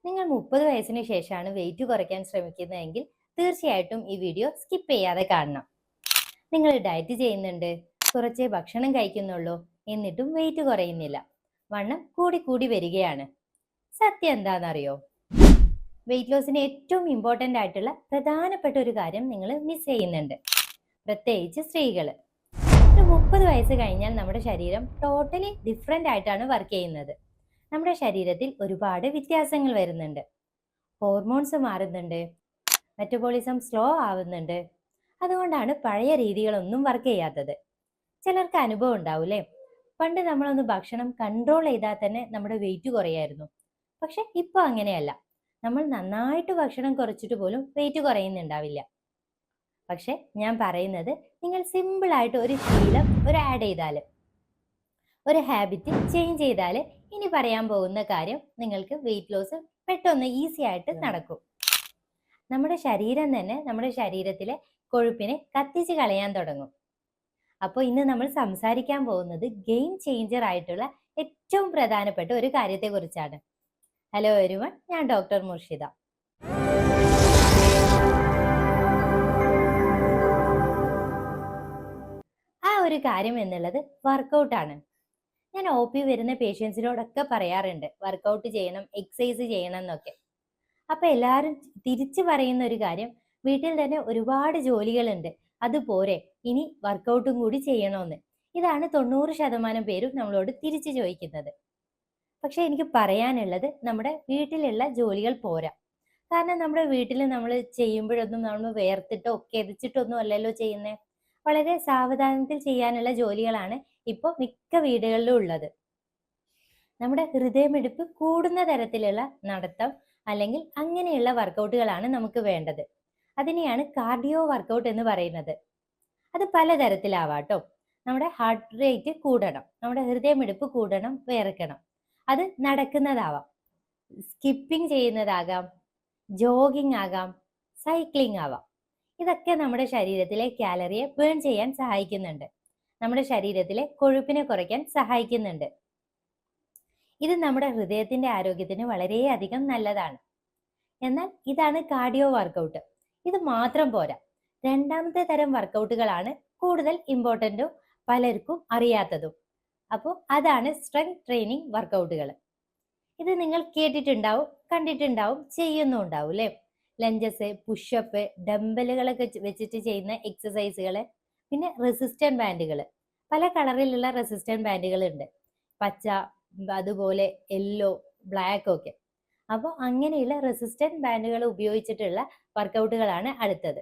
നിങ്ങൾ 30 വയസ്സിന് ശേഷമാണ് വെയിറ്റ് കുറയ്ക്കാൻ ശ്രമിക്കുന്നതെങ്കിൽ തീർച്ചയായിട്ടും ഈ വീഡിയോ സ്കിപ്പ് ചെയ്യാതെ കാണണം. നിങ്ങൾ ഡയറ്റ് ചെയ്യുന്നുണ്ട്, കുറച്ചേ ഭക്ഷണം കഴിക്കുന്നുള്ളൂ, എന്നിട്ടും വെയിറ്റ് കുറയുന്നില്ല, വണ്ണം കൂടി കൂടി വരികയാണ്. സത്യം എന്താണെന്നറിയോ? വെയിറ്റ് ലോസിന് ഏറ്റവും ഇമ്പോർട്ടൻ്റ് ആയിട്ടുള്ള പ്രധാനപ്പെട്ട ഒരു കാര്യം നിങ്ങൾ മിസ് ചെയ്യുന്നുണ്ട്, പ്രത്യേകിച്ച് സ്ത്രീകൾ. ഒരു 30 വയസ്സ് കഴിഞ്ഞാൽ നമ്മുടെ ശരീരം ടോട്ടലി ഡിഫറെൻ്റ് ആയിട്ടാണ് വർക്ക് ചെയ്യുന്നത്. നമ്മുടെ ശരീരത്തിൽ ഒരുപാട് വ്യത്യാസങ്ങൾ വരുന്നുണ്ട്. ഹോർമോൺസ് മാറുന്നുണ്ട്, മെറ്റബോളിസം സ്ലോ ആവുന്നുണ്ട്. അതുകൊണ്ടാണ് പഴയ രീതികളൊന്നും വർക്ക് ചെയ്യാത്തത്. ചിലർക്ക് അനുഭവം ഉണ്ടാവൂലേ, പണ്ട് നമ്മളൊന്ന് ഭക്ഷണം കൺട്രോൾ ചെയ്താൽ തന്നെ നമ്മുടെ വെയിറ്റ് കുറയായിരുന്നു. പക്ഷെ ഇപ്പൊ അങ്ങനെയല്ല. നമ്മൾ നന്നായിട്ട് ഭക്ഷണം കുറച്ചിട്ട് പോലും വെയിറ്റ് കുറയുന്നുണ്ടാവില്ല. പക്ഷെ ഞാൻ പറയുന്നത്, നിങ്ങൾ സിമ്പിൾ ആയിട്ട് ഒരു ശീലം ആഡ് ചെയ്താൽ, ഒരു ഹാബിറ്റ് ചേഞ്ച് ചെയ്താൽ, ഇനി പറയാൻ പോകുന്ന കാര്യം നിങ്ങൾക്ക് വെയിറ്റ് ലോസ് പെട്ടെന്ന് ഈസി ആയിട്ട് നടക്കും. നമ്മുടെ ശരീരം തന്നെ നമ്മുടെ ശരീരത്തിലെ കൊഴുപ്പിനെ കത്തിച്ച് കളയാൻ തുടങ്ങും. അപ്പോൾ ഇന്ന് നമ്മൾ സംസാരിക്കാൻ പോകുന്നത് ഗെയിം ചേഞ്ചർ ആയിട്ടുള്ള ഏറ്റവും പ്രധാനപ്പെട്ട ഒരു കാര്യത്തെ കുറിച്ചാണ്. ഹലോ എവരിവൺ, ഞാൻ ഡോക്ടർ മുർഷിദ. ആ ഒരു കാര്യം എന്നുള്ളത് വർക്കൗട്ടാണ്. ഞാൻ OP വരുന്ന പേഷ്യൻസിനോടൊക്കെ പറയാറുണ്ട്, വർക്കൗട്ട് ചെയ്യണം, എക്സസൈസ് ചെയ്യണം എന്നൊക്കെ. അപ്പൊ എല്ലാവരും തിരിച്ചു പറയുന്ന ഒരു കാര്യം, വീട്ടിൽ തന്നെ ഒരുപാട് ജോലികളുണ്ട്, അതുപോരെ, ഇനി വർക്കൗട്ടും കൂടി ചെയ്യണമെന്ന്. ഇതാണ് 90% പേരും നമ്മളോട് തിരിച്ചു ചോദിക്കുന്നത്. പക്ഷെ എനിക്ക് പറയാനുള്ളത്, നമ്മുടെ വീട്ടിലുള്ള ജോലികൾ പോരാ. കാരണം നമ്മുടെ വീട്ടിൽ നമ്മൾ ചെയ്യുമ്പോഴൊന്നും നമ്മൾ വേർത്തിട്ടോ കെതിച്ചിട്ടൊന്നും അല്ലല്ലോ ചെയ്യുന്നത്. വളരെ സാവധാനത്തിൽ ചെയ്യാനുള്ള ജോലികളാണ് ഇപ്പോൾ മിക്ക വീടുകളിലും ഉള്ളത്. നമ്മുടെ ഹൃദയമിടിപ്പ് കൂടുന്ന തരത്തിലുള്ള നടത്തം അല്ലെങ്കിൽ അങ്ങനെയുള്ള വർക്കൗട്ടുകളാണ് നമുക്ക് വേണ്ടത്. അതിനെയാണ് കാർഡിയോ വർക്കൗട്ട് എന്ന് പറയുന്നത്. അത് പലതരത്തിലാവാട്ടോ. നമ്മുടെ ഹാർട്ട് റേറ്റ് കൂടണം, നമ്മുടെ ഹൃദയമിടിപ്പ് കൂടണം, വേർക്കണം. അത് നടക്കുന്നതാവാം, സ്കിപ്പിംഗ് ചെയ്യുന്നതാകാം, ജോഗിങ് ആകാം, സൈക്ലിംഗ് ആവാം. ഇതൊക്കെ നമ്മുടെ ശരീരത്തിലെ കാലറിയെ ബേൺ ചെയ്യാൻ സഹായിക്കുന്നുണ്ട്, നമ്മുടെ ശരീരത്തിലെ കൊഴുപ്പിനെ കുറയ്ക്കാൻ സഹായിക്കുന്നുണ്ട്. ഇത് നമ്മുടെ ഹൃദയത്തിന്റെ ആരോഗ്യത്തിന് വളരെയധികം നല്ലതാണ്. എന്നാൽ ഇതാണ് കാർഡിയോ വർക്കൗട്ട്. ഇത് മാത്രം പോരാ. രണ്ടാമത്തെ തരം വർക്കൗട്ടുകളാണ് കൂടുതൽ ഇമ്പോർട്ടൻറ്റും പലർക്കും അറിയാത്തതും. അപ്പോൾ അതാണ് സ്ട്രെങ്ത് ട്രെയിനിങ് വർക്കൗട്ടുകൾ. ഇത് നിങ്ങൾ കേട്ടിട്ടുണ്ടാവും, കണ്ടിട്ടുണ്ടാവും, ചെയ്യുന്നുണ്ടാവും അല്ലേ? ലഞ്ചസ്, പുഷപ്പ്, ഡംബലുകളൊക്കെ വെച്ചിട്ട് ചെയ്യുന്ന എക്സസൈസുകൾ, പിന്നെ റെസിസ്റ്റന്റ് ബാൻഡുകൾ. പല കളറിലുള്ള റെസിസ്റ്റന്റ് ബാൻഡുകൾ ഉണ്ട്, പച്ച, അതുപോലെ യെല്ലോ, ബ്ലാക്ക് ഒക്കെ. അപ്പോൾ അങ്ങനെയുള്ള റെസിസ്റ്റന്റ് ബാൻഡുകൾ ഉപയോഗിച്ചിട്ടുള്ള വർക്കൗട്ടുകളാണ് അടുത്തത്.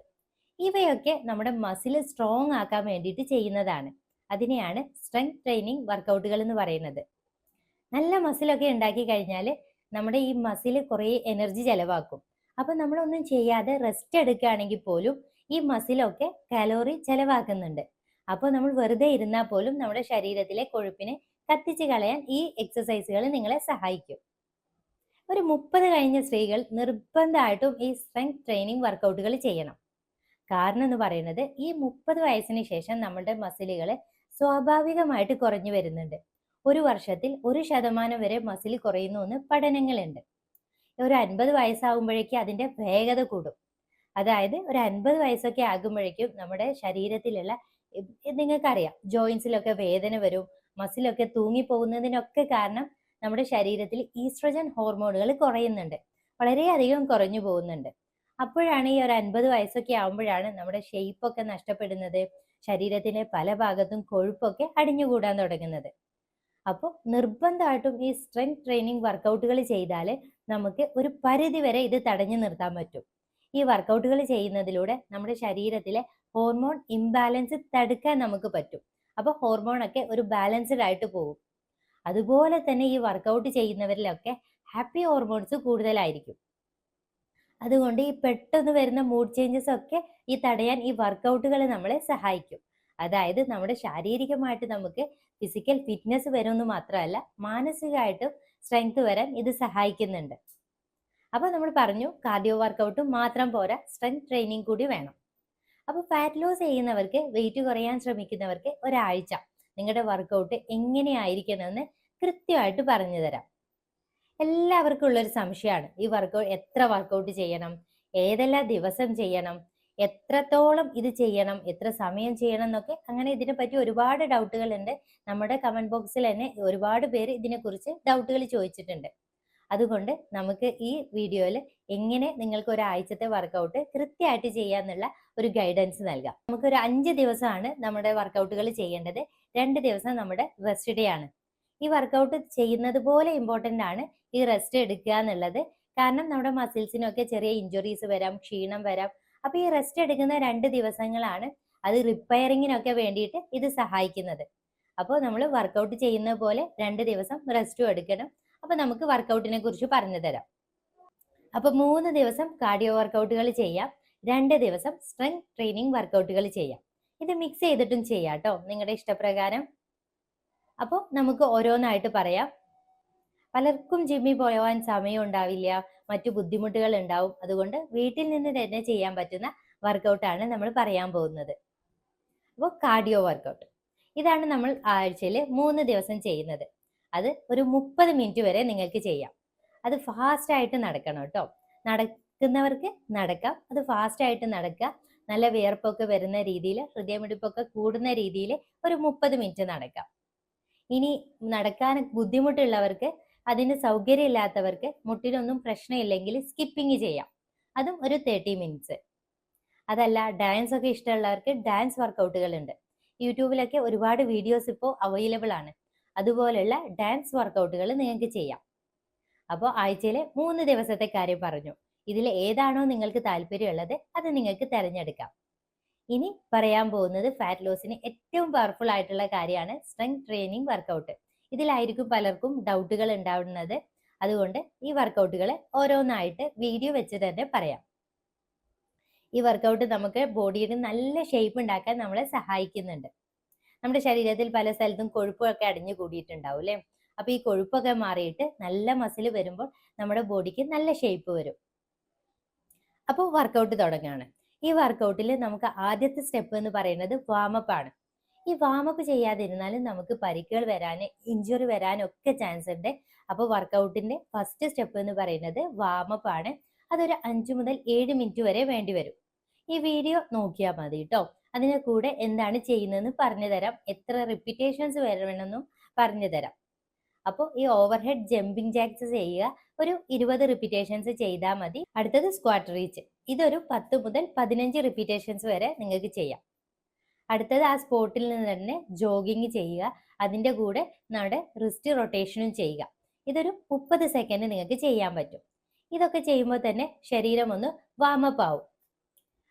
ഇവയൊക്കെ നമ്മുടെ മസിൽ സ്ട്രോങ് ആക്കാൻ വേണ്ടിയിട്ട് ചെയ്യുന്നതാണ്. അതിനെയാണ് സ്ട്രെങ്ത് ട്രെയിനിങ് വർക്കൗട്ടുകൾ എന്ന് പറയുന്നത്. നല്ല മസിലൊക്കെ ഉണ്ടാക്കി കഴിഞ്ഞാൽ നമ്മുടെ ഈ മസിൽ കുറേ എനർജി ചെലവാക്കും. അപ്പം നമ്മളൊന്നും ചെയ്യാതെ റെസ്റ്റ് എടുക്കുകയാണെങ്കിൽ പോലും ഈ മസിലൊക്കെ കലോറി ചെലവാക്കുന്നുണ്ട്. അപ്പോൾ നമ്മൾ വെറുതെ ഇരുന്നാൽ പോലും നമ്മുടെ ശരീരത്തിലെ കൊഴുപ്പിനെ കത്തിച്ച് കളയാൻ ഈ എക്സസൈസുകൾ നിങ്ങളെ സഹായിക്കും. ഒരു 30 കഴിഞ്ഞ സ്ത്രീകൾ നിർബന്ധമായിട്ടും ഈ സ്ട്രെങ്ത് ട്രെയിനിങ് വർക്കൗട്ടുകൾ ചെയ്യണം. കാരണം എന്ന് പറയുന്നത്, ഈ 30 വയസ്സിന് ശേഷം നമ്മുടെ മസിലുകൾ സ്വാഭാവികമായിട്ട് കുറഞ്ഞു വരുന്നുണ്ട്. ഒരു വർഷത്തിൽ 1% വരെ മസിൽ കുറയുന്നു എന്ന് പഠനങ്ങളുണ്ട്. ഒരു 50 വയസ്സാകുമ്പോഴേക്കും അതിന്റെ വേഗത കൂടും. അതായത് ഒരു 50 വയസ്സൊക്കെ ആകുമ്പോഴേക്കും നമ്മുടെ ശരീരത്തിലുള്ള, നിങ്ങൾക്കറിയാം, ജോയിൻസിലൊക്കെ വേദന വരും, മസിലൊക്കെ തൂങ്ങിപ്പോകുന്നതിനൊക്കെ കാരണം നമ്മുടെ ശരീരത്തിൽ ഈസ്ട്രജൻ ഹോർമോണുകൾ കുറയുന്നുണ്ട്, വളരെയധികം കുറഞ്ഞു പോകുന്നുണ്ട്. അപ്പോഴാണ് ഈ ഒരു 50 വയസ്സൊക്കെ ആകുമ്പോഴാണ് നമ്മുടെ ഷെയ്പ്പൊക്കെ നഷ്ടപ്പെടുന്നത്, ശരീരത്തിന്റെ പല ഭാഗത്തും കൊഴുപ്പൊക്കെ അടിഞ്ഞുകൂടാൻ തുടങ്ങുന്നത്. അപ്പോൾ നിർബന്ധമായിട്ടും ഈ സ്ട്രെങ്ത് ട്രെയിനിങ് വർക്കൗട്ടുകൾ ചെയ്താൽ നമുക്ക് ഒരു പരിധി വരെ ഇത് തടഞ്ഞു നിർത്താൻ പറ്റും. ഈ വർക്കൗട്ടുകൾ ചെയ്യുന്നതിലൂടെ നമ്മുടെ ശരീരത്തിലെ ഹോർമോൺ ഇംബാലൻസ് തടുക്കാൻ നമുക്ക് പറ്റും. അപ്പോൾ ഹോർമോണൊക്കെ ഒരു ബാലൻസ്ഡ് ആയിട്ട് പോകും. അതുപോലെ തന്നെ ഈ വർക്കൗട്ട് ചെയ്യുന്നവരിലൊക്കെ ഹാപ്പി ഹോർമോൺസ് കൂടുതലായിരിക്കും. അതുകൊണ്ട് ഈ പെട്ടെന്ന് വരുന്ന മൂഡ് ചേഞ്ചസ് ഒക്കെ ഈ തടയാൻ ഈ വർക്കൗട്ടുകൾ നമ്മളെ സഹായിക്കും. അതായത് നമ്മുടെ ശാരീരികമായിട്ട് നമുക്ക് ഫിസിക്കൽ ഫിറ്റ്നസ് വരുമെന്ന് മാത്രമല്ല, മാനസികമായിട്ടും സ്ട്രെങ്ത് വരാൻ ഇത് സഹായിക്കുന്നുണ്ട്. അപ്പോൾ നമ്മൾ പറഞ്ഞു, കാർഡിയോ വർക്കൗട്ട് മാത്രം പോരാ, സ്ട്രെങ്ത് ട്രെയിനിങ് കൂടി വേണം. അപ്പോൾ ഫാറ്റ് ലോസ് ചെയ്യുന്നവർക്ക്, വെയിറ്റ് കുറയാൻ ശ്രമിക്കുന്നവർക്ക് ഒരാഴ്ച നിങ്ങളുടെ വർക്കൗട്ട് എങ്ങനെയായിരിക്കണമെന്ന് കൃത്യമായിട്ട് പറഞ്ഞു തരാം. എല്ലാവർക്കും ഉള്ളൊരു സംശയമാണ് ഈ എത്ര വർക്കൗട്ട് ചെയ്യണം, ഏതെല്ലാം ദിവസം ചെയ്യണം, എത്രത്തോളം ഇത് ചെയ്യണം, എത്ര സമയം ചെയ്യണം എന്നൊക്കെ. അങ്ങനെ ഇതിനെപ്പറ്റി ഒരുപാട് ഡൗട്ടുകൾ ഉണ്ട്. നമ്മുടെ കമന്റ് ബോക്സിൽ തന്നെ ഒരുപാട് പേര് ഇതിനെക്കുറിച്ച് ഡൗട്ടുകൾ ചോദിച്ചിട്ടുണ്ട്. അതുകൊണ്ട് നമുക്ക് ഈ വീഡിയോയിൽ എങ്ങനെ നിങ്ങൾക്ക് ഒരാഴ്ചത്തെ വർക്കൗട്ട് കൃത്യമായിട്ട് ചെയ്യാന്നുള്ള ഒരു ഗൈഡൻസ് നൽകാം. നമുക്കൊരു 5 ദിവസമാണ് നമ്മുടെ വർക്കൗട്ടുകൾ ചെയ്യേണ്ടത്. 2 ദിവസം നമ്മുടെ റെസ്റ്റ് ഡേ ആണ്. ഈ വർക്കൗട്ട് ചെയ്യുന്നത് പോലെ ഇമ്പോർട്ടൻ്റ് ആണ് ഈ റെസ്റ്റ് എടുക്കുക എന്നുള്ളത്. കാരണം നമ്മുടെ മസിൽസിനൊക്കെ ചെറിയ ഇഞ്ചുറീസ് വരാം, ക്ഷീണം വരാം. അപ്പൊ ഈ റെസ്റ്റ് എടുക്കുന്ന 2 ദിവസങ്ങളാണ് അത് റിപ്പയറിങ്ങിനൊക്കെ വേണ്ടിയിട്ട് ഇത് സഹായിക്കുന്നത്. അപ്പോൾ നമ്മൾ വർക്കൗട്ട് ചെയ്യുന്ന പോലെ 2 ദിവസം റെസ്റ്റും എടുക്കണം. അപ്പൊ നമുക്ക് വർക്കൗട്ടിനെ കുറിച്ച് പറഞ്ഞു തരാം. അപ്പൊ 3 ദിവസം കാർഡിയോ വർക്കൗട്ടുകൾ ചെയ്യാം, 2 ദിവസം സ്ട്രെങ്ത് ട്രെയിനിങ് വർക്കൗട്ടുകൾ ചെയ്യാം. ഇത് മിക്സ് ചെയ്തിട്ടും ചെയ്യാം കേട്ടോ, നിങ്ങളുടെ ഇഷ്ടപ്രകാരം. അപ്പോൾ നമുക്ക് ഓരോന്നായിട്ട് പറയാം. പലർക്കും ജിമ്മിൽ പോകാൻ സമയം ഉണ്ടാവില്ല, മറ്റു ബുദ്ധിമുട്ടുകൾ ഉണ്ടാവും. അതുകൊണ്ട് വീട്ടിൽ നിന്ന് തന്നെ ചെയ്യാൻ പറ്റുന്ന വർക്കൗട്ടാണ് നമ്മൾ പറയാൻ പോകുന്നത്. അപ്പോൾ കാർഡിയോ വർക്കൗട്ട് ഇതാണ് നമ്മൾ ആഴ്ചയിൽ 3 ദിവസം ചെയ്യുന്നത്. അത് ഒരു 30 മിനിറ്റ് വരെ നിങ്ങൾക്ക് ചെയ്യാം. അത് ഫാസ്റ്റ് ആയിട്ട് നടക്കണം കേട്ടോ. നടക്കുന്നവർക്ക് നടക്കാം, അത് ഫാസ്റ്റ് ആയിട്ട് നടക്കുക. നല്ല വിയർപ്പൊക്കെ വരുന്ന രീതിയിൽ, ഹൃദയമിടിപ്പൊക്കെ കൂടുന്ന രീതിയിൽ ഒരു 30 മിനിറ്റ് നടക്കാം. ഇനി നടക്കാൻ ബുദ്ധിമുട്ടുള്ളവർക്ക്, അതിന് സൗകര്യമില്ലാത്തവർക്ക്, മുട്ടിനൊന്നും പ്രശ്നമില്ലെങ്കിൽ സ്കിപ്പിംഗ് ചെയ്യാം. അതും ഒരു 30 മിനിറ്റ്സ്. അതല്ല ഡാൻസ് ഒക്കെ ഇഷ്ടമുള്ളവർക്ക് ഡാൻസ് വർക്കൗട്ടുകൾ ഉണ്ട്. യൂട്യൂബിലൊക്കെ ഒരുപാട് വീഡിയോസ് ഇപ്പോൾ അവൈലബിൾ ആണ്. അതുപോലുള്ള ഡാൻസ് വർക്കൗട്ടുകൾ നിങ്ങൾക്ക് ചെയ്യാം. അപ്പോൾ ആഴ്ചയിലെ 3 ദിവസത്തെ കാര്യം പറഞ്ഞു. ഇതിൽ ഏതാണോ നിങ്ങൾക്ക് താല്പര്യമുള്ളത് അത് നിങ്ങൾക്ക് തിരഞ്ഞെടുക്കാം. ഇനി പറയാൻ പോകുന്നത് ഫാറ്റ് ലോസിന് ഏറ്റവും പവർഫുൾ ആയിട്ടുള്ള കാര്യമാണ് സ്ട്രെങ്ത് ട്രെയിനിങ് വർക്കൗട്ട്. ഇതിലായിരിക്കും പലർക്കും ഡൗട്ടുകൾ ഉണ്ടാവുന്നത്. അതുകൊണ്ട് ഈ വർക്കൗട്ടുകൾ ഓരോന്നായിട്ട് വീഡിയോ വെച്ച് തന്നെ പറയാം. ഈ വർക്കൗട്ട് നമുക്ക് ബോഡിയുടെ നല്ല ഷേപ്പ് ഉണ്ടാക്കാൻ നമ്മളെ സഹായിക്കുന്നുണ്ട്. നമ്മുടെ ശരീരത്തിൽ പല സ്ഥലത്തും കൊഴുപ്പൊക്കെ അടിഞ്ഞു കൂടിയിട്ടുണ്ടാവും അല്ലേ? അപ്പൊ ഈ കൊഴുപ്പൊക്കെ മാറിയിട്ട് നല്ല മസിൽ വരുമ്പോൾ നമ്മുടെ ബോഡിക്ക് നല്ല ഷേപ്പ് വരും. അപ്പോൾ വർക്കൗട്ട് തുടങ്ങുകയാണ്. ഈ വർക്കൗട്ടിൽ നമുക്ക് ആദ്യത്തെ സ്റ്റെപ്പ് എന്ന് പറയുന്നത് വാമപ്പ് ആണ്. ഈ വാമപ്പ് ചെയ്യാതിരുന്നാലും നമുക്ക് പരിക്കുകൾ വരാന്, ഇഞ്ചുറി വരാനൊക്കെ ചാൻസ് ഉണ്ട്. അപ്പോൾ വർക്കൗട്ടിന്റെ ഫസ്റ്റ് സ്റ്റെപ്പ് എന്ന് പറയുന്നത് വാമപ്പ് ആണ്. അതൊരു 5 മുതൽ 7 മിനിറ്റ് വരെ വേണ്ടി വരും. ഈ വീഡിയോ നോക്കിയാൽ മതി കേട്ടോ. അതിനെ കൂടെ എന്താണ് ചെയ്യുന്നതെന്ന് പറഞ്ഞു തരാം, എത്ര റിപ്പീറ്റേഷൻസ് വരണമെന്നും പറഞ്ഞു തരാം. അപ്പോൾ ഈ ഓവർഹെഡ് ജമ്പിങ് ജാക്സ് ചെയ്യുക, ഒരു 20 റിപ്പീറ്റേഷൻസ് ചെയ്താൽ മതി. അടുത്തത് സ്ക്വാട്ട് റീച്ച്, ഇതൊരു 10 മുതൽ 15 റിപ്പീറ്റേഷൻസ് വരെ നിങ്ങൾക്ക് ചെയ്യാം. അടുത്തത് ആ സ്പോട്ടിൽ നിന്ന് തന്നെ ജോഗിങ് ചെയ്യുക, അതിൻ്റെ കൂടെ നമ്മുടെ റിസ്റ്റ് റൊട്ടേഷനും ചെയ്യുക. ഇതൊരു 30 സെക്കൻഡ് നിങ്ങൾക്ക് ചെയ്യാൻ പറ്റും. ഇതൊക്കെ ചെയ്യുമ്പോൾ തന്നെ ശരീരം ഒന്ന് വാമപ്പ് ആവും.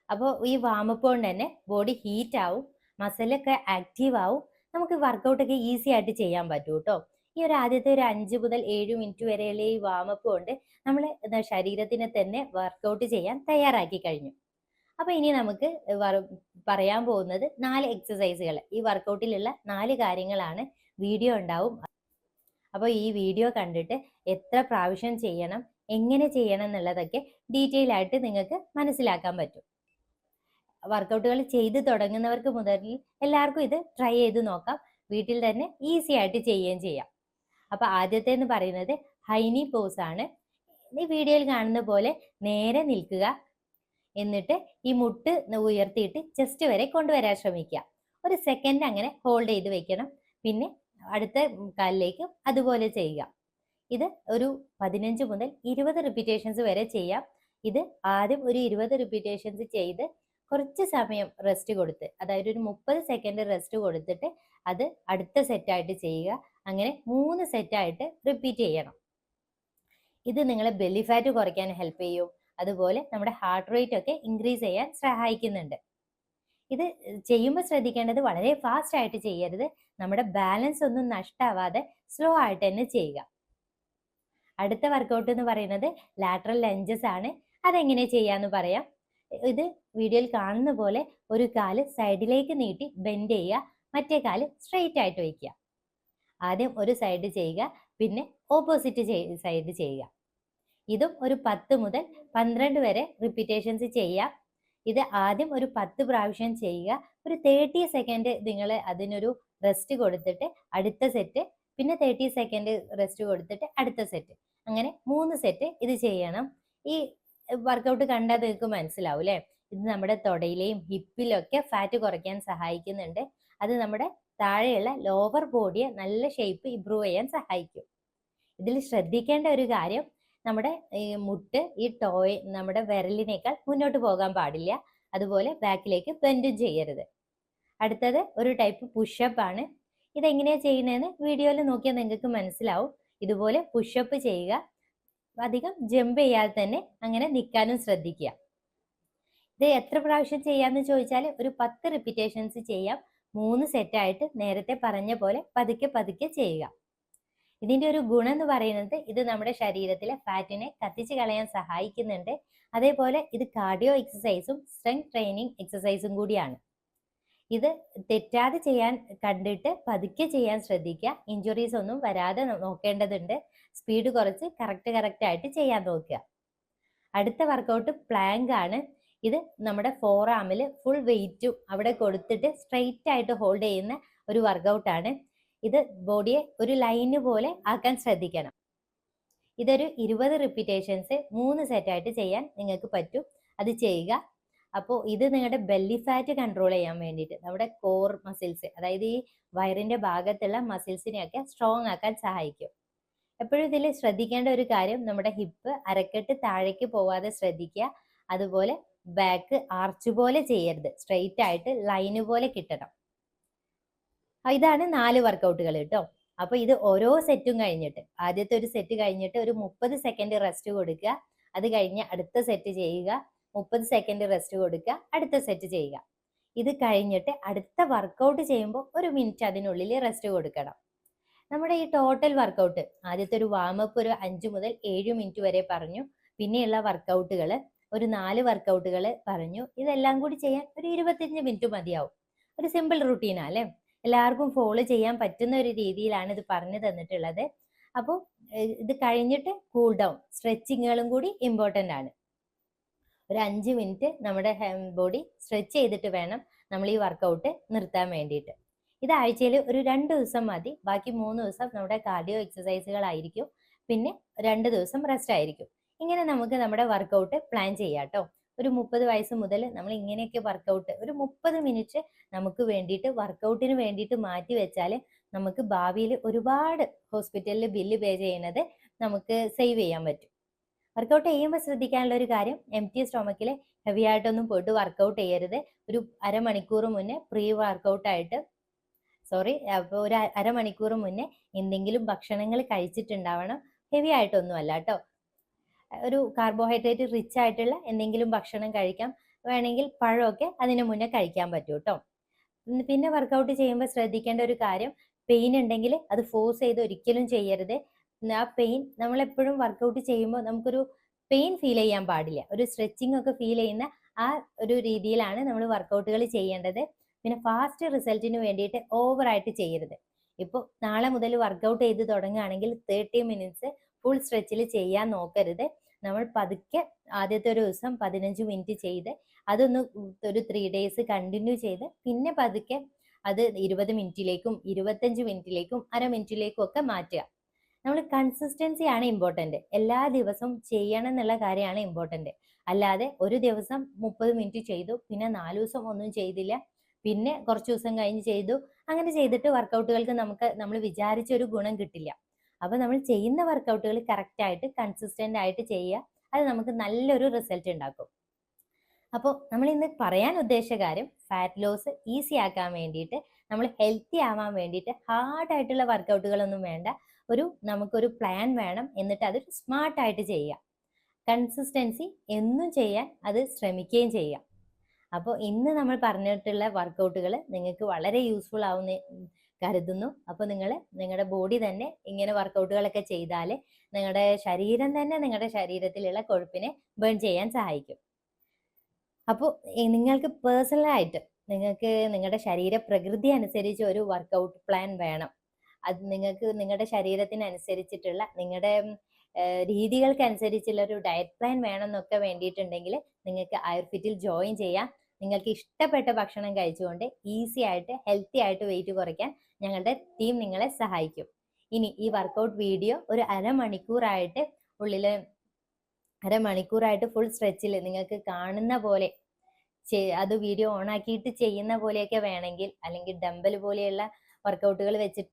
അപ്പോൾ ഈ വാമപ്പ് കൊണ്ട് തന്നെ ബോഡി ഹീറ്റ് ആവും, മസിലൊക്കെ ആക്റ്റീവ് ആവും. നമുക്ക് വർക്കൗട്ടൊക്കെ ഈസി ആയിട്ട് ചെയ്യാൻ പറ്റും കേട്ടോ. ഈ ഒരു ആദ്യത്തെ ഒരു 5 മുതൽ 7 മിനിറ്റ് വരെയുള്ള ഈ വാമപ്പ് കൊണ്ട് നമ്മൾ ശരീരത്തിനെ തന്നെ വർക്കൗട്ട് ചെയ്യാൻ തയ്യാറാക്കി കഴിഞ്ഞു. അപ്പൊ ഇനി നമുക്ക് പറയാൻ പോകുന്നത് 4 എക്സസൈസുകൾ. ഈ വർക്കൗട്ടിലുള്ള 4 കാര്യങ്ങളാണ്. വീഡിയോ ഉണ്ടാവും. അപ്പോൾ ഈ വീഡിയോ കണ്ടിട്ട് എത്ര പ്രാവശ്യം ചെയ്യണം, എങ്ങനെ ചെയ്യണം എന്നുള്ളതൊക്കെ ഡീറ്റെയിൽ ആയിട്ട് നിങ്ങൾക്ക് മനസ്സിലാക്കാൻ പറ്റും. വർക്കൗട്ടുകൾ ചെയ്ത് തുടങ്ങുന്നവർക്ക് മുതൽ എല്ലാവർക്കും ഇത് ട്രൈ ചെയ്ത് നോക്കാം. വീട്ടിൽ തന്നെ ഈസി ആയിട്ട് ചെയ്യുകയും ചെയ്യാം. അപ്പൊ ആദ്യത്തെ എന്ന് പറയുന്നത് ഹൈനി പോസ് ആണ്. ഈ വീഡിയോയിൽ കാണുന്ന പോലെ നേരെ നിൽക്കുക, എന്നിട്ട് ഈ മുട്ട് ഉയർത്തിയിട്ട് ചെസ്റ്റ് വരെ കൊണ്ടുവരാൻ ശ്രമിക്കുക. ഒരു സെക്കൻഡ് അങ്ങനെ ഹോൾഡ് ചെയ്ത് വെക്കണം. പിന്നെ അടുത്ത കാലിലേക്ക് അതുപോലെ ചെയ്യുക. ഇത് ഒരു 15 മുതൽ 20 റിപ്പീറ്റേഷൻസ് വരെ ചെയ്യാം. ഇത് ആദ്യം ഒരു 20 റിപ്പീറ്റേഷൻസ് ചെയ്ത് കുറച്ച് സമയം റെസ്റ്റ് കൊടുത്ത്, അതായത് ഒരു 30 സെക്കൻഡ് റെസ്റ്റ് കൊടുത്തിട്ട് അത് അടുത്ത സെറ്റായിട്ട് ചെയ്യുക. അങ്ങനെ 3 സെറ്റായിട്ട് റിപ്പീറ്റ് ചെയ്യണം. ഇത് നിങ്ങളെ ബെല്ലി ഫാറ്റ് കുറയ്ക്കാൻ ഹെൽപ്പ് ചെയ്യും. അതുപോലെ നമ്മുടെ ഹാർട്ട് റേറ്റ് ഒക്കെ ഇൻക്രീസ് ചെയ്യാൻ സഹായിക്കുന്നുണ്ട്. ഇത് ചെയ്യുമ്പോൾ ശ്രദ്ധിക്കേണ്ടത് വളരെ ഫാസ്റ്റ് ആയിട്ട് ചെയ്യരുത്. നമ്മുടെ ബാലൻസ് ഒന്നും നഷ്ടമാവാതെ സ്ലോ ആയിട്ട് തന്നെ ചെയ്യുക. അടുത്ത വർക്കൗട്ട് എന്ന് പറയുന്നത് ലാറ്ററൽ ലഞ്ചസ് ആണ്. അതെങ്ങനെ ചെയ്യാന്ന് പറയാം. ഇത് വീഡിയോയിൽ കാണുന്ന പോലെ ഒരു കാല് സൈഡിലേക്ക് നീട്ടി ബെൻഡ് ചെയ്യുക, മറ്റേ കാല് സ്ട്രെയിറ്റ് ആയിട്ട് വയ്ക്കുക. ആദ്യം ഒരു സൈഡ് ചെയ്യുക, പിന്നെ ഓപ്പോസിറ്റ് സൈഡ് ചെയ്യുക. ഇതും ഒരു 10 മുതൽ 12 വരെ റിപ്പീറ്റേഷൻസ് ചെയ്യാം. ഇത് ആദ്യം ഒരു 10 പ്രാവശ്യം ചെയ്യുക. ഒരു 30 സെക്കൻഡ് നിങ്ങൾ അതിനൊരു റെസ്റ്റ് കൊടുത്തിട്ട് അടുത്ത സെറ്റ്, പിന്നെ 30 സെക്കൻഡ് റെസ്റ്റ് കൊടുത്തിട്ട് അടുത്ത സെറ്റ്. അങ്ങനെ 3 സെറ്റ് ഇത് ചെയ്യണം. ഈ വർക്കൗട്ട് കണ്ടാൽ നിങ്ങൾക്ക് മനസ്സിലാവും അല്ലേ? ഇത് നമ്മുടെ തൊടയിലെയും ഹിപ്പിലും ഒക്കെ ഫാറ്റ് കുറയ്ക്കാൻ സഹായിക്കുന്നുണ്ട്. അത് നമ്മുടെ താഴെയുള്ള ലോവർ ബോഡിയെ നല്ല ഷേപ്പ് ഇംപ്രൂവ് ചെയ്യാൻ സഹായിക്കും. ഇതിൽ ശ്രദ്ധിക്കേണ്ട ഒരു കാര്യം, നമ്മുടെ ഈ മുട്ട് ഈ ടോയ് നമ്മുടെ വിരലിനേക്കാൾ മുന്നോട്ട് പോകാൻ പാടില്ല. അതുപോലെ ബാക്കിലേക്ക് ബെൻഡും ചെയ്യരുത്. അടുത്തത് ഒരു ടൈപ്പ് പുഷപ്പ് ആണ്. ഇതെങ്ങനെയാ ചെയ്യുന്നതെന്ന് വീഡിയോയിൽ നോക്കിയാൽ നിങ്ങൾക്ക് മനസ്സിലാവും. ഇതുപോലെ പുഷപ്പ് ചെയ്യുക. അധികം ജമ്പ് ചെയ്യാതെ തന്നെ അങ്ങനെ നിൽക്കാനും ശ്രദ്ധിക്കുക. ഇത് എത്ര പ്രാവശ്യം ചെയ്യാന്ന് ചോദിച്ചാൽ ഒരു 10 റിപ്പീറ്റേഷൻസ് ചെയ്യാം. 3 സെറ്റായിട്ട് നേരത്തെ പറഞ്ഞ പോലെ പതുക്കെ പതുക്കെ ചെയ്യുക. ഇതിന്റെ ഒരു ഗുണം എന്ന് പറയുന്നത് ഇത് നമ്മുടെ ശരീരത്തിലെ ഫാറ്റിനെ കത്തിച്ച് കളയാൻ സഹായിക്കുന്നുണ്ട്. അതേപോലെ ഇത് കാർഡിയോ എക്സസൈസും സ്ട്രെങ്ത് ട്രെയിനിങ് എക്സസൈസും കൂടിയാണ്. ഇത് തെറ്റാതെ ചെയ്യാൻ കണ്ടിട്ട് പതുക്കെ ചെയ്യാൻ ശ്രദ്ധിക്കുക. ഇഞ്ചുറീസ് ഒന്നും വരാതെ നോക്കേണ്ടതുണ്ട്. സ്പീഡ് കുറച്ച് കറക്റ്റ് ആയിട്ട് ചെയ്യാൻ നോക്കുക. അടുത്ത വർക്കൗട്ട് പ്ലാങ്ക് ആണ്. ഇത് നമ്മുടെ ഫോർ ആമിൽ ഫുൾ വെയിറ്റും അവിടെ കൊടുത്തിട്ട് സ്ട്രെയിറ്റ് ആയിട്ട് ഹോൾഡ് ചെയ്യുന്ന ഒരു വർക്കൗട്ടാണ്. ഇത് ബോഡിയെ ഒരു ലൈന് പോലെ ആക്കാൻ ശ്രദ്ധിക്കണം. ഇതൊരു 20 റിപ്പീറ്റേഷൻസ് 3 സെറ്റായിട്ട് ചെയ്യാൻ നിങ്ങൾക്ക് പറ്റും. അത് ചെയ്യുക. അപ്പോൾ ഇത് നിങ്ങളുടെ ബെല്ലി ഫാറ്റ് കൺട്രോൾ ചെയ്യാൻ വേണ്ടിയിട്ട് നമ്മുടെ കോർ മസിൽസ്, അതായത് ഈ വയറിന്റെ ഭാഗത്തുള്ള മസിൽസിനെയൊക്കെ സ്ട്രോങ് ആക്കാൻ സഹായിക്കും. എപ്പോഴും ഇതിൽ ശ്രദ്ധിക്കേണ്ട ഒരു കാര്യം, നമ്മുടെ ഹിപ്പ് അരക്കെട്ട് താഴേക്ക് പോവാതെ ശ്രദ്ധിക്കുക. അതുപോലെ ബാക്ക് ആർച്ച് പോലെ ചെയ്യരുത്, സ്ട്രെയിറ്റ് ആയിട്ട് ലൈന് പോലെ കിട്ടണം. ഇതാണ് 4 വർക്കൗട്ടുകൾ കേട്ടോ. അപ്പൊ ഇത് ഓരോ സെറ്റും കഴിഞ്ഞിട്ട്, ആദ്യത്തെ ഒരു സെറ്റ് കഴിഞ്ഞിട്ട് ഒരു 30 സെക്കൻഡ് റെസ്റ്റ് കൊടുക്കുക. അത് കഴിഞ്ഞ് അടുത്ത സെറ്റ് ചെയ്യുക. 30 സെക്കൻഡ് റെസ്റ്റ് കൊടുക്കുക. അടുത്ത സെറ്റ് ചെയ്യുക. ഇത് കഴിഞ്ഞിട്ട് അടുത്ത വർക്കൗട്ട് ചെയ്യുമ്പോൾ 1 മിനിറ്റ് അതിനുള്ളിൽ റെസ്റ്റ് കൊടുക്കണം. നമ്മുടെ ഈ ടോട്ടൽ വർക്കൗട്ട് ആദ്യത്തെ ഒരു വാമപ്പ് ഒരു 5 മുതൽ 7 മിനിറ്റ് വരെ പറഞ്ഞു. പിന്നെയുള്ള വർക്കൗട്ടുകൾ ഒരു 4 വർക്കൗട്ടുകൾ പറഞ്ഞു. ഇതെല്ലാം കൂടി ചെയ്യാൻ ഒരു 25 മിനിറ്റ് മതിയാവും. ഒരു സിമ്പിൾ റുട്ടീനാ അല്ലേ? എല്ലാവർക്കും ഫോളോ ചെയ്യാൻ പറ്റുന്ന ഒരു രീതിയിലാണ് ഇത് പറഞ്ഞു തന്നിട്ടുള്ളത്. അപ്പോൾ ഇത് കഴിഞ്ഞിട്ട് കൂൾ ഡൗൺ സ്ട്രെച്ചിങ്ങുകളും കൂടി ഇമ്പോർട്ടൻ്റ് ആണ്. ഒരു 5 മിനിറ്റ് നമ്മുടെ ബോഡി സ്ട്രെച്ച് ചെയ്തിട്ട് വേണം നമ്മൾ ഈ വർക്കൗട്ട് നിർത്താൻ വേണ്ടിയിട്ട്. ഇത് ആഴ്ചയിൽ ഒരു 2 ദിവസം മതി. ബാക്കി 3 ദിവസം നമ്മുടെ കാർഡിയോ എക്സസൈസുകളായിരിക്കും. പിന്നെ 2 ദിവസം റെസ്റ്റ് ആയിരിക്കും. ഇങ്ങനെ നമുക്ക് നമ്മുടെ വർക്കൗട്ട് പ്ലാൻ ചെയ്യാം കേട്ടോ. ഒരു 30 വയസ്സ് മുതൽ നമ്മൾ ഇങ്ങനെയൊക്കെ വർക്കൗട്ട് ഒരു 30 മിനിറ്റ് നമുക്ക് വേണ്ടിയിട്ട് വർക്കൗട്ടിന് വേണ്ടിയിട്ട് മാറ്റി വെച്ചാൽ നമുക്ക് ഭാവിയിൽ ഒരുപാട് ഹോസ്പിറ്റലിൽ ബില്ല് പേ ചെയ്യുന്നത് നമുക്ക് സേവ് ചെയ്യാൻ പറ്റും. വർക്കൗട്ട് ചെയ്യുമ്പോൾ ശ്രദ്ധിക്കാനുള്ള ഒരു കാര്യം, എംപ്റ്റി സ്റ്റൊമക്കിൽ ഹെവി ആയിട്ടൊന്നും പോയിട്ട് വർക്കൗട്ട് ചെയ്യരുത്. ഒരു അരമണിക്കൂർ മുന്നേ പ്രീ വർക്കൗട്ടായിട്ട് അപ്പോൾ ഒരു അരമണിക്കൂർ മുന്നേ എന്തെങ്കിലും ഭക്ഷണങ്ങൾ കഴിച്ചിട്ടുണ്ടാവണം. ഹെവി ആയിട്ടൊന്നും അല്ല കേട്ടോ. ഒരു കാർബോഹൈഡ്രേറ്റ് റിച്ച് ആയിട്ടുള്ള എന്തെങ്കിലും ഭക്ഷണം കഴിക്കാം. വേണമെങ്കിൽ പഴമൊക്കെ അതിന് മുന്നേ കഴിക്കാൻ പറ്റും കേട്ടോ. പിന്നെ വർക്കൗട്ട് ചെയ്യുമ്പോൾ ശ്രദ്ധിക്കേണ്ട ഒരു കാര്യം, പെയിൻ ഉണ്ടെങ്കിൽ അത് ഫോഴ്സ് ചെയ്ത് ഒരിക്കലും ചെയ്യരുത്. ആ പെയിൻ നമ്മൾ എപ്പോഴും വർക്കൗട്ട് ചെയ്യുമ്പോൾ നമുക്കൊരു പെയിൻ ഫീൽ ചെയ്യാൻ പാടില്ല. ഒരു സ്ട്രെച്ചിങ് ഒക്കെ ഫീൽ ചെയ്യുന്ന ആ ഒരു രീതിയിലാണ് നമ്മൾ വർക്കൗട്ടുകൾ ചെയ്യേണ്ടത്. പിന്നെ ഫാസ്റ്റ് റിസൾട്ടിന് വേണ്ടിയിട്ട് ഓവറായിട്ട് ചെയ്യരുത്. ഇപ്പോൾ നാളെ മുതൽ വർക്കൗട്ട് ചെയ്ത് തുടങ്ങുകയാണെങ്കിൽ 30 മിനിറ്റ്സ് ഫുൾ സ്ട്രെച്ചിൽ ചെയ്യാൻ നോക്കരുത്. നമ്മൾ പതുക്കെ ആദ്യത്തെ ഒരു ദിവസം 15 മിനിറ്റ് ചെയ്ത് അതൊന്ന് ഒരു 3 ഡേയ്സ് കണ്ടിന്യൂ ചെയ്ത് പിന്നെ പതുക്കെ അത് 20 മിനിറ്റിലേക്കും 25 മിനിറ്റിലേക്കും അര മിനിറ്റിലേക്കും ഒക്കെ മാറ്റുക. നമ്മൾ കൺസിസ്റ്റൻസി ആണ് ഇമ്പോർട്ടന്റ്. എല്ലാ ദിവസവും ചെയ്യണം എന്നുള്ള കാര്യമാണ് ഇമ്പോർട്ടന്റ്. അല്ലാതെ ഒരു ദിവസം 30 മിനിറ്റ് ചെയ്തു, പിന്നെ 4 ദിവസം ഒന്നും ചെയ്തില്ല, പിന്നെ കുറച്ച് ദിവസം കഴിഞ്ഞ് ചെയ്തു, അങ്ങനെ ചെയ്തിട്ട് വർക്കൗട്ടുകൾക്ക് നമ്മൾ വിചാരിച്ച ഒരു ഗുണം കിട്ടില്ല. അപ്പൊ നമ്മൾ ചെയ്യുന്ന വർക്കൗട്ടുകൾ കറക്റ്റ് ആയിട്ട് കൺസിസ്റ്റന്റ് ആയിട്ട് ചെയ്യുക. അത് നമുക്ക് നല്ലൊരു റിസൾട്ട് ഉണ്ടാക്കും. അപ്പോൾ നമ്മൾ ഇന്ന് പറയാൻ ഉദ്ദേശിച്ച കാര്യം, ഫാറ്റ് ലോസ് ഈസി ആക്കാൻ വേണ്ടിയിട്ട്, നമ്മൾ ഹെൽത്തി ആവാൻ വേണ്ടിയിട്ട് ഹാർഡായിട്ടുള്ള വർക്കൗട്ടുകളൊന്നും വേണ്ട. നമുക്കൊരു പ്ലാൻ വേണം. എന്നിട്ട് അത് സ്മാർട്ടായിട്ട് ചെയ്യുക. കൺസിസ്റ്റൻസി എന്നും ചെയ്യാൻ അത് ശ്രമിക്കുകയും ചെയ്യാം. അപ്പോൾ ഇന്ന് നമ്മൾ പറഞ്ഞിട്ടുള്ള വർക്കൗട്ടുകൾ നിങ്ങൾക്ക് വളരെ യൂസ്ഫുൾ ആവുന്ന കരുതുന്നു. അപ്പോൾ നിങ്ങളുടെ ബോഡി തന്നെ ഇങ്ങനെ വർക്കൗട്ടുകളൊക്കെ ചെയ്താൽ നിങ്ങളുടെ ശരീരം തന്നെ നിങ്ങളുടെ ശരീരത്തിലുള്ള കൊഴുപ്പിനെ ബേൺ ചെയ്യാൻ സഹായിക്കും. അപ്പോൾ നിങ്ങൾക്ക് പേഴ്സണലായിട്ട് നിങ്ങൾക്ക് നിങ്ങളുടെ ശരീരപ്രകൃതി അനുസരിച്ച് ഒരു വർക്കൗട്ട് പ്ലാൻ വേണം. അത് നിങ്ങൾക്ക് നിങ്ങളുടെ ശരീരത്തിനനുസരിച്ചിട്ടുള്ള നിങ്ങളുടെ രീതികൾക്കനുസരിച്ചുള്ള ഒരു ഡയറ്റ് പ്ലാൻ വേണമെന്നൊക്കെ വേണ്ടിയിട്ടുണ്ടെങ്കിൽ നിങ്ങൾക്ക് ആയുർഫിറ്റിൽ ജോയിൻ ചെയ്യാം. നിങ്ങൾക്ക് ഇഷ്ടപ്പെട്ട ഭക്ഷണം കഴിച്ചുകൊണ്ട് ഈസി ആയിട്ട് ഹെൽത്തി ആയിട്ട് വെയിറ്റ് കുറയ്ക്കാൻ ഞങ്ങളുടെ ടീം നിങ്ങളെ സഹായിക്കും. ഇനി ഈ വർക്കൗട്ട് വീഡിയോ ഒരു അരമണിക്കൂറായിട്ട് അരമണിക്കൂറായിട്ട് ഫുൾ സ്ട്രെച്ചിൽ നിങ്ങൾക്ക് കാണുന്ന പോലെ അത് വീഡിയോ ഓൺ ആക്കിയിട്ട് ചെയ്യുന്ന പോലെയൊക്കെ വേണമെങ്കിൽ, അല്ലെങ്കിൽ ഡംബൽ പോലെയുള്ള വർക്കൗട്ടുകൾ വെച്ചിട്ട്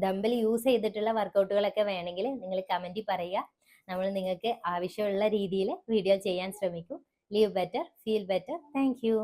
ഡംബൽ യൂസ് ചെയ്തിട്ടുള്ള വർക്കൗട്ടുകളൊക്കെ വേണമെങ്കിൽ നിങ്ങൾ കമന്റിൽ പറയുക. നമ്മൾ നിങ്ങൾക്ക് ആവശ്യമുള്ള രീതിയിൽ വീഡിയോ ചെയ്യാൻ ശ്രമിക്കും. Leave better, feel better. Thank you.